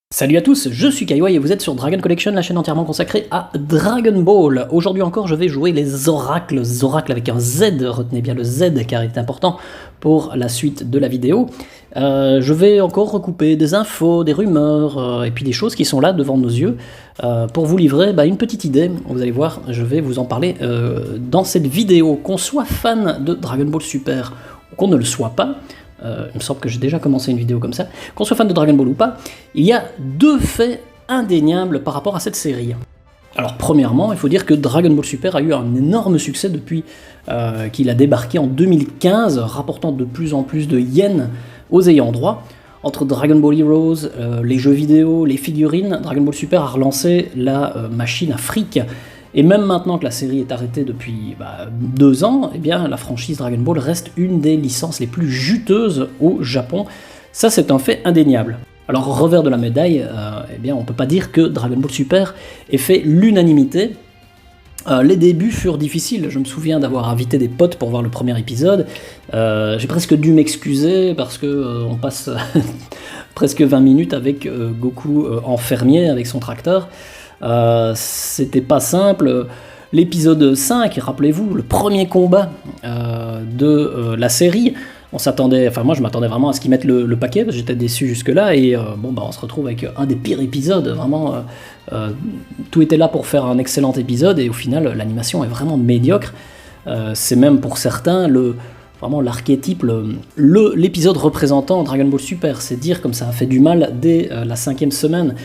Salut à tous, je suis Kaiwai et vous êtes sur Dragon Collection, la chaîne entièrement consacrée à Dragon Ball. Aujourd'hui encore, je vais jouer les oracles avec un Z, retenez bien le Z car il est important pour la suite de la vidéo. Je vais encore recouper des infos, des rumeurs et puis des choses qui sont là devant nos yeux pour vous livrer une petite idée. Vous allez voir, je vais vous en parler dans cette vidéo. Qu'on soit fan de Dragon Ball Super ou qu'on ne le soit pas, il me semble que j'ai déjà commencé une vidéo comme ça, qu'on soit fan de Dragon Ball ou pas, il y a deux faits indéniables par rapport à cette série. Alors premièrement, il faut dire que Dragon Ball Super a eu un énorme succès depuis qu'il a débarqué en 2015, rapportant de plus en plus de yens aux ayants droit. Entre Dragon Ball Heroes, les jeux vidéo, les figurines, Dragon Ball Super a relancé la machine à fric. Et même maintenant que la série est arrêtée depuis 2 ans, eh bien, la franchise Dragon Ball reste une des licences les plus juteuses au Japon. Ça, c'est un fait indéniable. Alors, revers de la médaille, eh bien, on ne peut pas dire que Dragon Ball Super ait fait l'unanimité. Les débuts furent difficiles. Je me souviens d'avoir invité des potes pour voir le premier épisode. J'ai presque dû m'excuser parce que on passe presque 20 minutes avec Goku en fermier avec son tracteur. C'était pas simple. L'épisode 5, rappelez-vous, le premier combat de la série, on s'attendait, moi je m'attendais vraiment à ce qu'ils mettent le paquet, parce que j'étais déçu jusque-là, et on se retrouve avec un des pires épisodes, vraiment, tout était là pour faire un excellent épisode, et au final l'animation est vraiment médiocre. C'est même pour certains vraiment l'archétype, l'épisode représentant Dragon Ball Super, c'est dire comme ça a fait du mal dès la 5e semaine.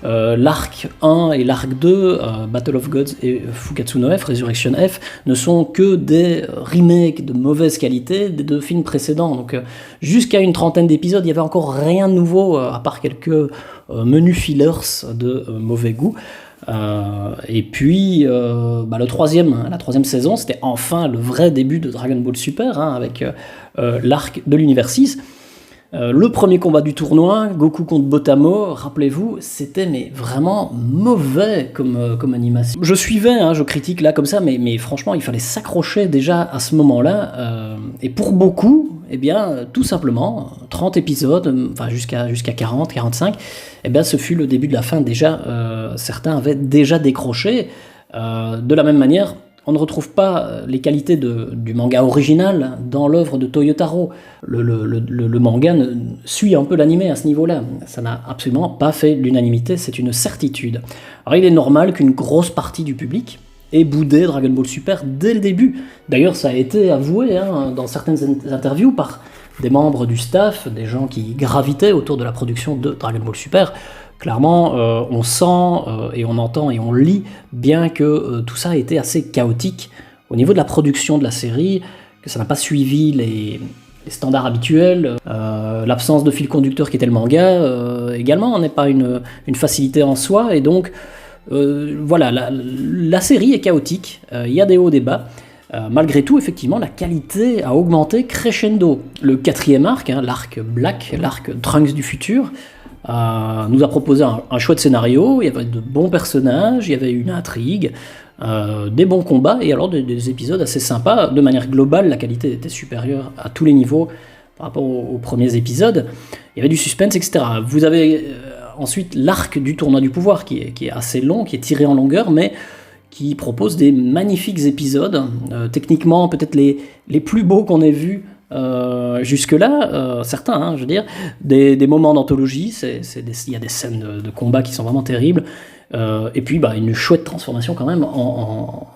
L'arc 1 et l'arc 2, Battle of Gods et Fugatsu no F, Resurrection F, ne sont que des remakes de mauvaise qualité des 2 films précédents. Donc jusqu'à une 30aine d'épisodes, il n'y avait encore rien de nouveau, à part quelques menus fillers de mauvais goût. Et puis la 3e saison, c'était enfin le vrai début de Dragon Ball Super, avec l'arc de l'univers 6. Le premier combat du tournoi, Goku contre Botamo, rappelez-vous, c'était vraiment mauvais comme animation. Je suivais, je critique là comme ça, mais franchement, il fallait s'accrocher déjà à ce moment-là. Et pour beaucoup, tout simplement, 30 épisodes, jusqu'à 40, 45, ce fut le début de la fin déjà. Certains avaient déjà décroché. De la même manière, on ne retrouve pas les qualités du manga original dans l'œuvre de Toyotaro. Le manga suit un peu l'animé à ce niveau-là. Ça n'a absolument pas fait l'unanimité, c'est une certitude. Alors il est normal qu'une grosse partie du public ait boudé Dragon Ball Super dès le début. D'ailleurs, ça a été avoué dans certaines interviews par des membres du staff, des gens qui gravitaient autour de la production de Dragon Ball Super. Clairement, on sent et on entend et on lit bien que tout ça a été assez chaotique au niveau de la production de la série, que ça n'a pas suivi les standards habituels. L'absence de fil conducteur qui était le manga également n'est pas une facilité en soi, et donc la série est chaotique, il y a des hauts, des bas. Malgré tout, effectivement, la qualité a augmenté crescendo. Le 4e arc, l'arc Black, l'arc Trunks du futur, nous a proposé un chouette scénario. Il y avait de bons personnages, il y avait une intrigue, des bons combats, et alors des épisodes assez sympas. De manière globale, la qualité était supérieure à tous les niveaux par rapport aux premiers épisodes. Il y avait du suspense, etc. Vous avez ensuite l'arc du tournoi du pouvoir, qui est assez long, qui est tiré en longueur, mais qui propose des magnifiques épisodes, techniquement peut-être les plus beaux qu'on ait vus jusque-là, certains, je veux dire, des moments d'anthologie, il y a des scènes de combat qui sont vraiment terribles, et puis une chouette transformation quand même en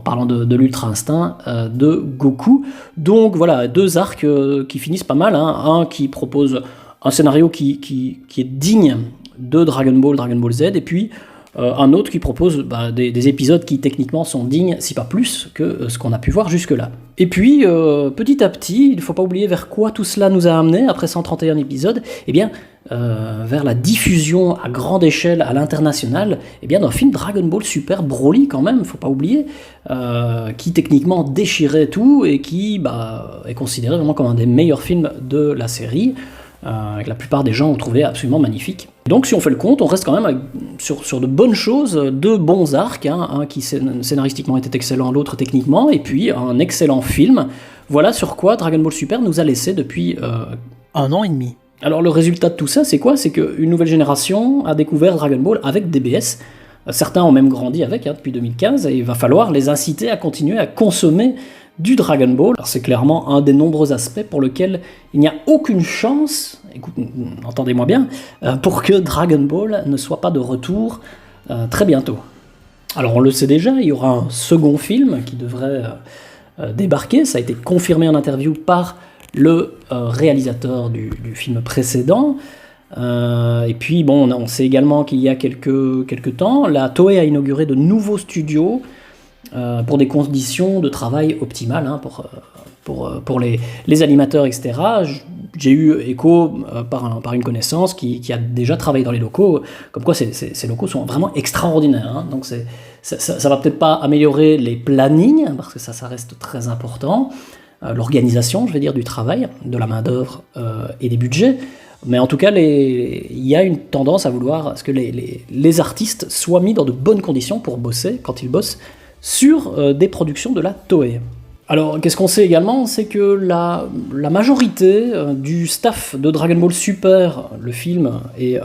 parlant de l'Ultra Instinct de Goku. Donc voilà, 2 arcs qui finissent pas mal, un qui propose un scénario qui est digne de Dragon Ball Z, et puis un autre qui propose des épisodes qui techniquement sont dignes, si pas plus, que ce qu'on a pu voir jusque-là. Et puis, petit à petit, il ne faut pas oublier vers quoi tout cela nous a amené, après 131 épisodes, vers la diffusion à grande échelle à l'international, d'un film Dragon Ball Super Broly quand même, il ne faut pas oublier, qui techniquement déchirait tout, et qui est considéré vraiment comme un des meilleurs films de la série, que la plupart des gens ont trouvé absolument magnifique. Donc si on fait le compte, on reste quand même sur de bonnes choses, 2 bons arcs, un qui scénaristiquement était excellent, l'autre techniquement, et puis un excellent film. Voilà sur quoi Dragon Ball Super nous a laissé depuis 1 an et demi. Alors le résultat de tout ça, c'est quoi? C'est qu'une nouvelle génération a découvert Dragon Ball avec DBS. Certains ont même grandi avec depuis 2015, et il va falloir les inciter à continuer à consommer du Dragon Ball. C'est clairement un des nombreux aspects pour lesquels il n'y a aucune chance, entendez-moi bien, pour que Dragon Ball ne soit pas de retour très bientôt. Alors on le sait déjà, il y aura un second film qui devrait débarquer, ça a été confirmé en interview par le réalisateur du film précédent. Et puis bon, on sait également qu'il y a quelques temps, la Toei a inauguré de nouveaux studios pour des conditions de travail optimales pour les animateurs, etc. J'ai eu écho par une connaissance qui a déjà travaillé dans les locaux, comme quoi ces locaux sont vraiment extraordinaires. Donc ça va peut-être pas améliorer les plannings, parce que ça reste très important, l'organisation, je vais dire, du travail, de la main-d'œuvre et des budgets. Mais en tout cas, il y a une tendance à vouloir à ce que les artistes soient mis dans de bonnes conditions pour bosser, quand ils bossent, sur des productions de la Toei. Alors, qu'est-ce qu'on sait également? C'est que la majorité du staff de Dragon Ball Super, le film et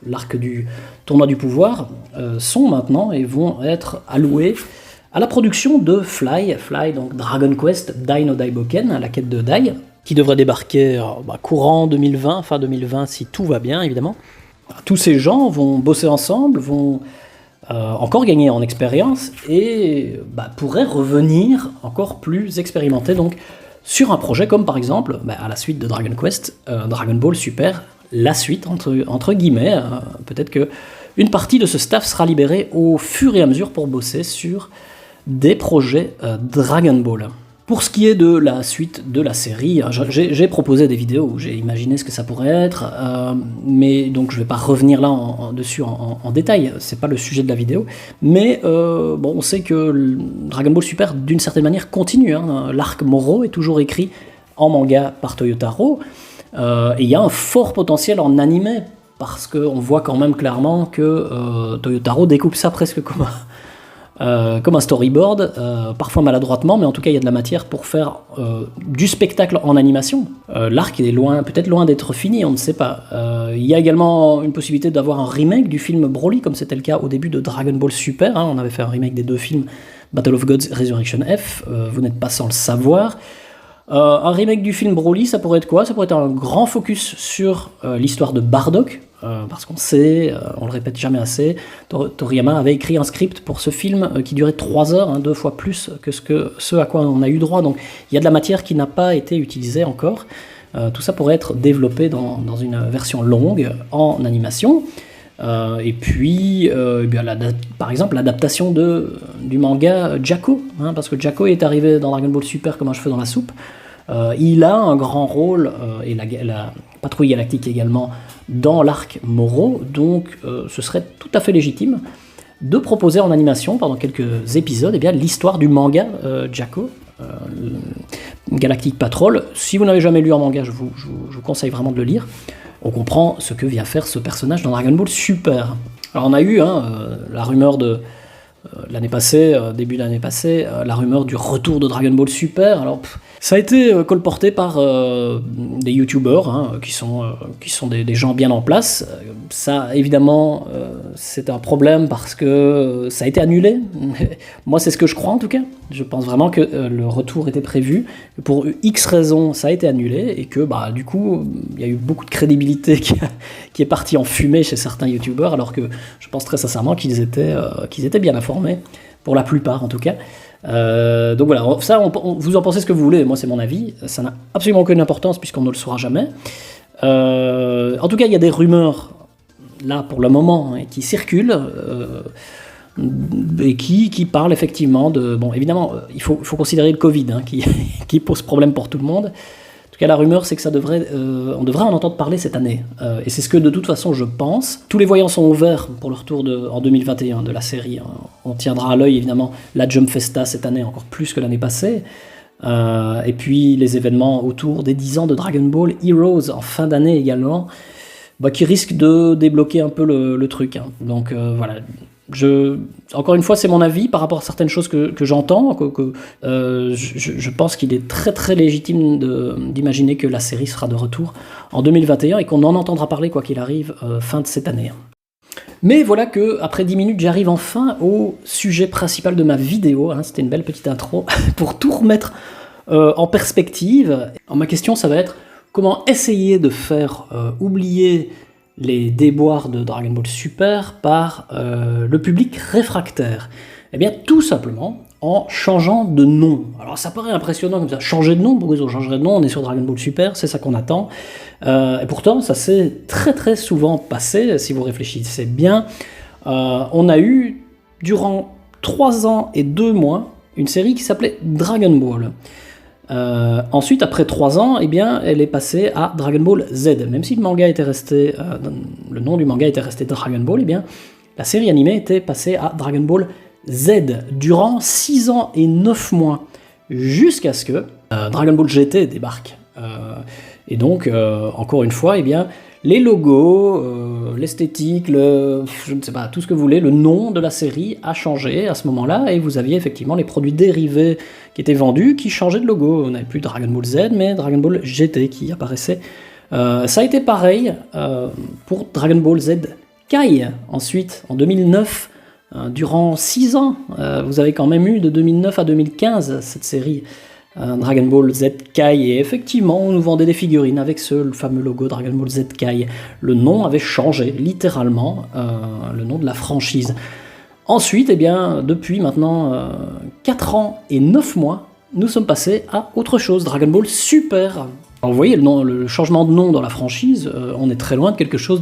l'arc du tournoi du pouvoir, sont maintenant et vont être alloués à la production de Fly, donc Dragon Quest Dai no Daiboken, la quête de Dai, qui devrait débarquer courant 2020, fin 2020, si tout va bien, évidemment. Tous ces gens vont bosser ensemble, vont encore gagner en expérience et pourraient revenir encore plus expérimentés donc, sur un projet comme par exemple, à la suite de Dragon Quest, Dragon Ball Super, la suite entre guillemets. Peut-être qu'une partie de ce staff sera libérée au fur et à mesure pour bosser sur des projets Dragon Ball. Pour ce qui est de la suite de la série, j'ai proposé des vidéos où j'ai imaginé ce que ça pourrait être, mais donc je ne vais pas revenir là dessus en détail, c'est pas le sujet de la vidéo, mais on sait que Dragon Ball Super d'une certaine manière continue, l'arc Moro est toujours écrit en manga par Toyotaro, et il y a un fort potentiel en animé, parce qu'on voit quand même clairement que Toyotaro découpe ça presque comme un storyboard, parfois maladroitement, mais en tout cas il y a de la matière pour faire du spectacle en animation. L'arc est peut-être loin d'être fini, on ne sait pas. Il y a également une possibilité d'avoir un remake du film Broly, comme c'était le cas au début de Dragon Ball Super, on avait fait un remake des deux films Battle of Gods, Resurrection F, vous n'êtes pas sans le savoir. Un remake du film Broly, ça pourrait être quoi? Ça pourrait être un grand focus sur l'histoire de Bardock, parce qu'on sait, on le répète jamais assez, Toriyama avait écrit un script pour ce film qui durait 3 heures, 2 fois plus que ce à quoi on a eu droit, donc il y a de la matière qui n'a pas été utilisée encore. Tout ça pourrait être développé dans une version longue en animation. Et puis, par exemple, l'adaptation du manga Jacko, parce que Jacko est arrivé dans Dragon Ball Super comme un cheveu dans la soupe. Il a un grand rôle, et la patrouille galactique également, dans l'arc Moro, donc ce serait tout à fait légitime de proposer en animation, pendant quelques épisodes, l'histoire du manga Jacko, Galactic Patrol. Si vous n'avez jamais lu un manga, je vous conseille vraiment de le lire. On comprend ce que vient faire ce personnage dans Dragon Ball Super. Alors on a eu la rumeur de l'année passée, début de l'année passée, la rumeur du retour de Dragon Ball Super. Alors ça a été colporté par des youtubeurs qui sont des gens bien en place. Ça, évidemment, c'est un problème parce que ça a été annulé. Moi, c'est ce que je crois en tout cas. Je pense vraiment que le retour était prévu. Pour X raisons, ça a été annulé et que du coup, il y a eu beaucoup de crédibilité qui est partie en fumée chez certains youtubeurs, alors que je pense très sincèrement qu'ils étaient bien informés, pour la plupart en tout cas. Donc voilà, ça, vous en pensez ce que vous voulez, moi c'est mon avis, ça n'a absolument aucune importance puisqu'on ne le saura jamais. En tout cas, il y a des rumeurs, là pour le moment, qui circulent, et qui parlent effectivement de... Bon, évidemment, il faut considérer le Covid, qui pose problème pour tout le monde. En tout cas, la rumeur, c'est que on devrait en entendre parler cette année. Et c'est ce que, de toute façon, je pense. Tous les voyants sont ouverts pour le retour en 2021 de la série. On tiendra à l'œil, évidemment, la Jump Festa cette année, encore plus que l'année passée. Et puis, les événements autour des 10 ans de Dragon Ball Heroes en fin d'année également, qui risquent de débloquer un peu le truc. Donc, voilà. Encore une fois, c'est mon avis par rapport à certaines choses que j'entends. Je pense qu'il est très très légitime d'imaginer que la série sera de retour en 2021 et qu'on en entendra parler quoi qu'il arrive fin de cette année. Mais voilà que après 10 minutes, j'arrive enfin au sujet principal de ma vidéo. C'était une belle petite intro pour tout remettre en perspective. Alors, ma question, ça va être comment essayer de faire oublier les déboires de Dragon Ball Super par le public réfractaire. Eh bien, tout simplement en changeant de nom. Alors, ça paraît impressionnant comme ça. Changer de nom, pourquoi on changerait de nom? On est sur Dragon Ball Super, c'est ça qu'on attend. Et pourtant, ça s'est très très souvent passé, si vous réfléchissez bien. On a eu, durant 3 ans et 2 mois, une série qui s'appelait Dragon Ball. Ensuite, après 3 ans, eh bien, elle est passée à Dragon Ball Z. Même si le manga était resté, le nom du manga était resté Dragon Ball, eh bien, la série animée était passée à Dragon Ball Z durant 6 ans et 9 mois, jusqu'à ce que Dragon Ball GT débarque. Et donc, encore une fois, eh bien, les logos, l'esthétique, je ne sais pas, tout ce que vous voulez, le nom de la série a changé à ce moment-là, et vous aviez effectivement les produits dérivés qui étaient vendus, qui changeaient de logo. On n'avait plus Dragon Ball Z, mais Dragon Ball GT qui apparaissait. Ça a été pareil pour Dragon Ball Z Kai, ensuite, en 2009, durant 6 ans. Vous avez quand même eu de 2009 à 2015 cette série. Dragon Ball Z Kai, et effectivement on nous vendait des figurines avec le fameux logo Dragon Ball Z Kai. Le nom avait changé, littéralement, le nom de la franchise. Ensuite, eh bien, depuis maintenant 4 ans et 9 mois, nous sommes passés à autre chose, Dragon Ball Super. Alors, vous voyez, le changement de nom dans la franchise, on est très loin de quelque chose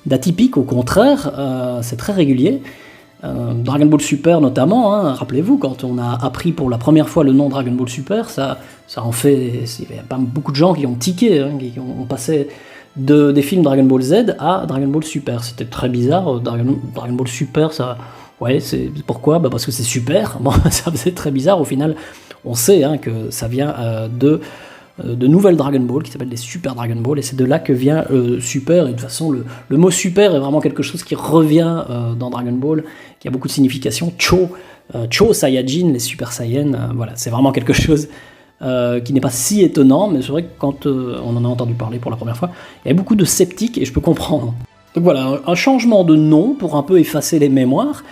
d'atypique, au contraire, c'est très régulier. Dragon Ball Super notamment, rappelez-vous, quand on a appris pour la première fois le nom Dragon Ball Super, ça en fait... Il y a pas beaucoup de gens qui ont tiqué, qui ont passé des films Dragon Ball Z à Dragon Ball Super. C'était très bizarre, Dragon Ball Super, ça... Ouais, c'est pourquoi? Parce que c'est super. Bon, ça faisait très bizarre, au final, on sait que ça vient de nouvelles Dragon Ball qui s'appellent les Super Dragon Ball, et c'est de là que vient Super. Et de toute façon, le mot Super est vraiment quelque chose qui revient dans Dragon Ball, qui a beaucoup de signification. Cho Saiyajin, les Super Saiyans, voilà, c'est vraiment quelque chose qui n'est pas si étonnant, mais c'est vrai que quand on en a entendu parler pour la première fois, il y avait beaucoup de sceptiques, et je peux comprendre. Donc voilà, un changement de nom pour un peu effacer les mémoires,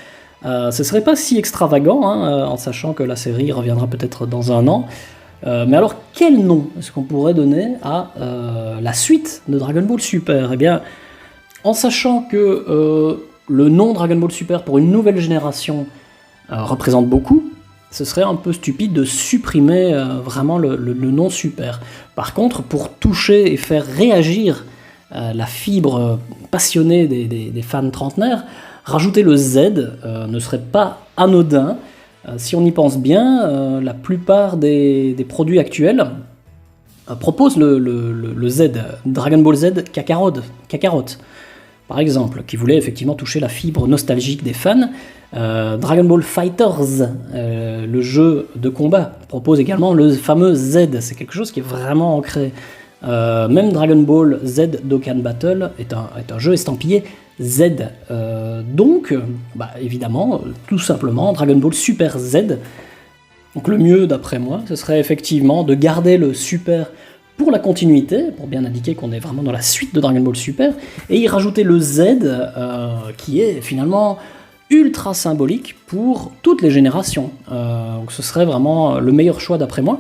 ce serait pas si extravagant, en sachant que la série reviendra peut-être dans 1 an. Mais alors, quel nom est-ce qu'on pourrait donner à la suite de Dragon Ball Super? Eh bien, en sachant que le nom Dragon Ball Super pour une nouvelle génération représente beaucoup, ce serait un peu stupide de supprimer vraiment le nom Super. Par contre, pour toucher et faire réagir la fibre passionnée des fans trentenaires, rajouter le Z ne serait pas anodin. Si on y pense bien, la plupart des produits actuels proposent le Z, Dragon Ball Z Kakarot, par exemple, qui voulait effectivement toucher la fibre nostalgique des fans. Dragon Ball Fighters, le jeu de combat, propose également le fameux Z, c'est quelque chose qui est vraiment ancré. Même Dragon Ball Z Dokkan Battle est un jeu estampillé Z. Donc, évidemment, tout simplement, Dragon Ball Super Z. Donc le mieux, d'après moi, ce serait effectivement de garder le Super pour la continuité, pour bien indiquer qu'on est vraiment dans la suite de Dragon Ball Super, et y rajouter le Z, qui est finalement ultra symbolique pour toutes les générations. Donc ce serait vraiment le meilleur choix, d'après moi.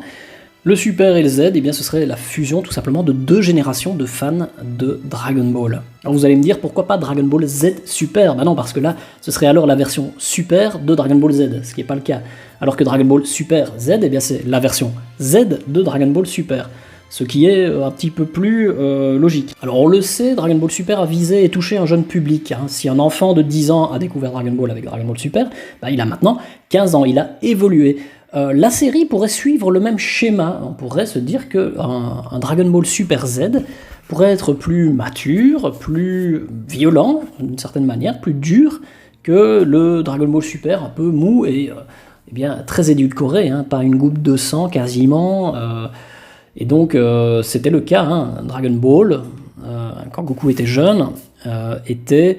Le Super et le Z, eh bien, ce serait la fusion tout simplement de 2 générations de fans de Dragon Ball. Alors vous allez me dire, pourquoi pas Dragon Ball Z Super? Non, parce que là, ce serait alors la version Super de Dragon Ball Z, ce qui n'est pas le cas. Alors que Dragon Ball Super Z, eh bien, c'est la version Z de Dragon Ball Super, ce qui est un petit peu plus logique. Alors on le sait, Dragon Ball Super a visé et touché un jeune public. Si un enfant de 10 ans a découvert Dragon Ball avec Dragon Ball Super, il a maintenant 15 ans, il a évolué. La série pourrait suivre le même schéma. On pourrait se dire qu'un Dragon Ball Super Z pourrait être plus mature, plus violent, d'une certaine manière, plus dur que le Dragon Ball Super un peu mou et bien, très édulcoré, pas une goutte de sang quasiment. Et donc c'était le cas. Dragon Ball, quand Goku était jeune, était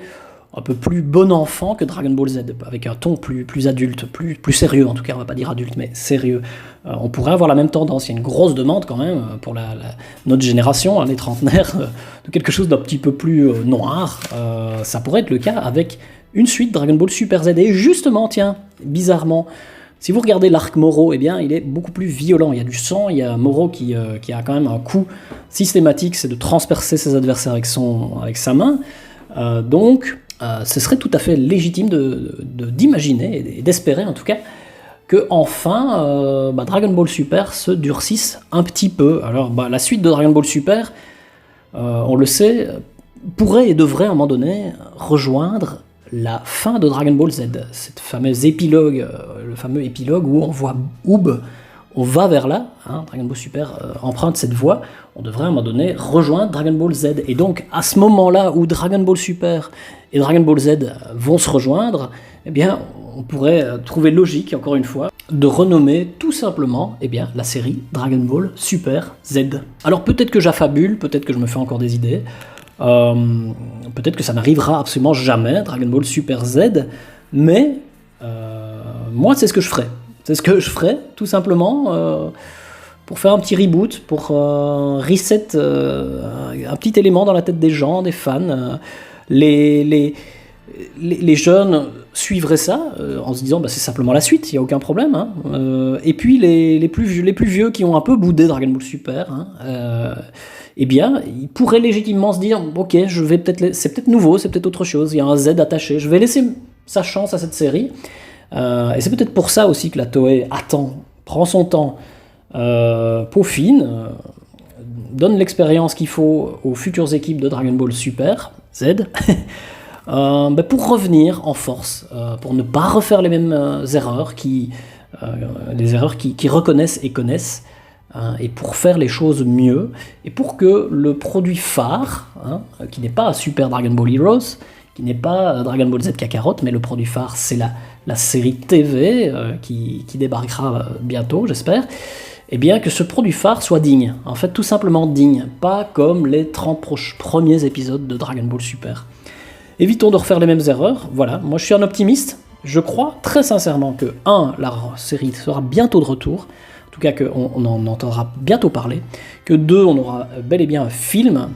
un peu plus bon enfant que Dragon Ball Z, avec un ton plus adulte, plus sérieux en tout cas, on va pas dire adulte, mais sérieux. On pourrait avoir la même tendance, il y a une grosse demande quand même pour notre génération, les trentenaires, de quelque chose d'un petit peu plus noir. Ça pourrait être le cas avec une suite Dragon Ball Super Z, et justement, tiens, bizarrement, si vous regardez l'arc Moro, eh bien, il est beaucoup plus violent, il y a du sang, il y a Moro qui a quand même un coup systématique, c'est de transpercer ses adversaires avec sa main, donc ce serait tout à fait légitime d'imaginer et d'espérer en tout cas que enfin Dragon Ball Super se durcisse un petit peu. Alors la suite de Dragon Ball Super, on le sait, pourrait et devrait à un moment donné rejoindre la fin de Dragon Ball Z, cette fameuse épilogue, le fameux épilogue où on voit Oob, on va vers là, Dragon Ball Super emprunte cette voie, on devrait à un moment donné rejoindre Dragon Ball Z. Et donc à ce moment-là où Dragon Ball Super et Dragon Ball Z vont se rejoindre, eh bien on pourrait trouver logique, encore une fois, de renommer tout simplement la série Dragon Ball Super Z. Alors peut-être que j'affabule, peut-être que je me fais encore des idées, peut-être que ça n'arrivera absolument jamais, Dragon Ball Super Z, mais moi c'est ce que je ferais. C'est ce que je ferais, tout simplement, pour faire un petit reboot, pour reset un petit élément dans la tête des gens, des fans. Les jeunes suivraient ça en se disant c'est simplement la suite, il n'y a aucun problème. Et puis les plus vieux qui ont un peu boudé Dragon Ball Super, eh bien, ils pourraient légitimement se dire ok, c'est peut-être nouveau, c'est peut-être autre chose, il y a un Z attaché, je vais laisser sa chance à cette série. Et c'est peut-être pour ça aussi que la Toei prend son temps, peaufine, donne l'expérience qu'il faut aux futures équipes de Dragon Ball Super Z, pour revenir en force, pour ne pas refaire les mêmes erreurs, les erreurs qui reconnaissent et connaissent, et pour faire les choses mieux, et pour que le produit phare, qui n'est pas Super Dragon Ball Heroes, qui n'est pas Dragon Ball Z Kakarot, mais le produit phare, c'est la série TV qui débarquera bientôt, j'espère, et bien que ce produit phare soit digne, en fait tout simplement digne, pas comme les 30 premiers épisodes de Dragon Ball Super. Évitons de refaire les mêmes erreurs, voilà, moi je suis un optimiste, je crois très sincèrement que la série sera bientôt de retour, en tout cas qu'on en entendra bientôt parler, que 2, on aura bel et bien un film,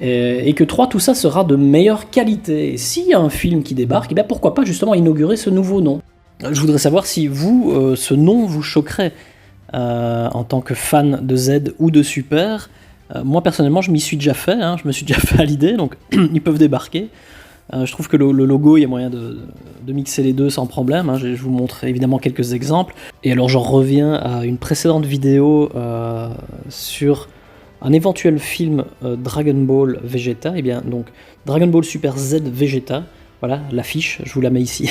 et que 3, tout ça sera de meilleure qualité. Et s'il y a un film qui débarque, pourquoi pas justement inaugurer ce nouveau nom. Je voudrais savoir si vous, ce nom vous choquerait en tant que fan de Z ou de Super. Moi personnellement, je m'y suis déjà fait, je me suis déjà fait à l'idée, donc ils peuvent débarquer. Je trouve que le logo, il y a moyen de mixer les deux sans problème. Je vous montre évidemment quelques exemples. Et alors j'en reviens à une précédente vidéo sur un éventuel film Dragon Ball Vegeta, donc Dragon Ball Super Z Vegeta, voilà l'affiche, je vous la mets ici.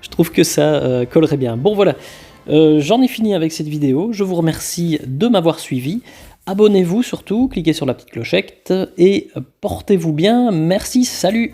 Je trouve que ça collerait bien. Bon voilà, j'en ai fini avec cette vidéo, je vous remercie de m'avoir suivi, abonnez-vous surtout, cliquez sur la petite clochette, et portez-vous bien, merci, salut!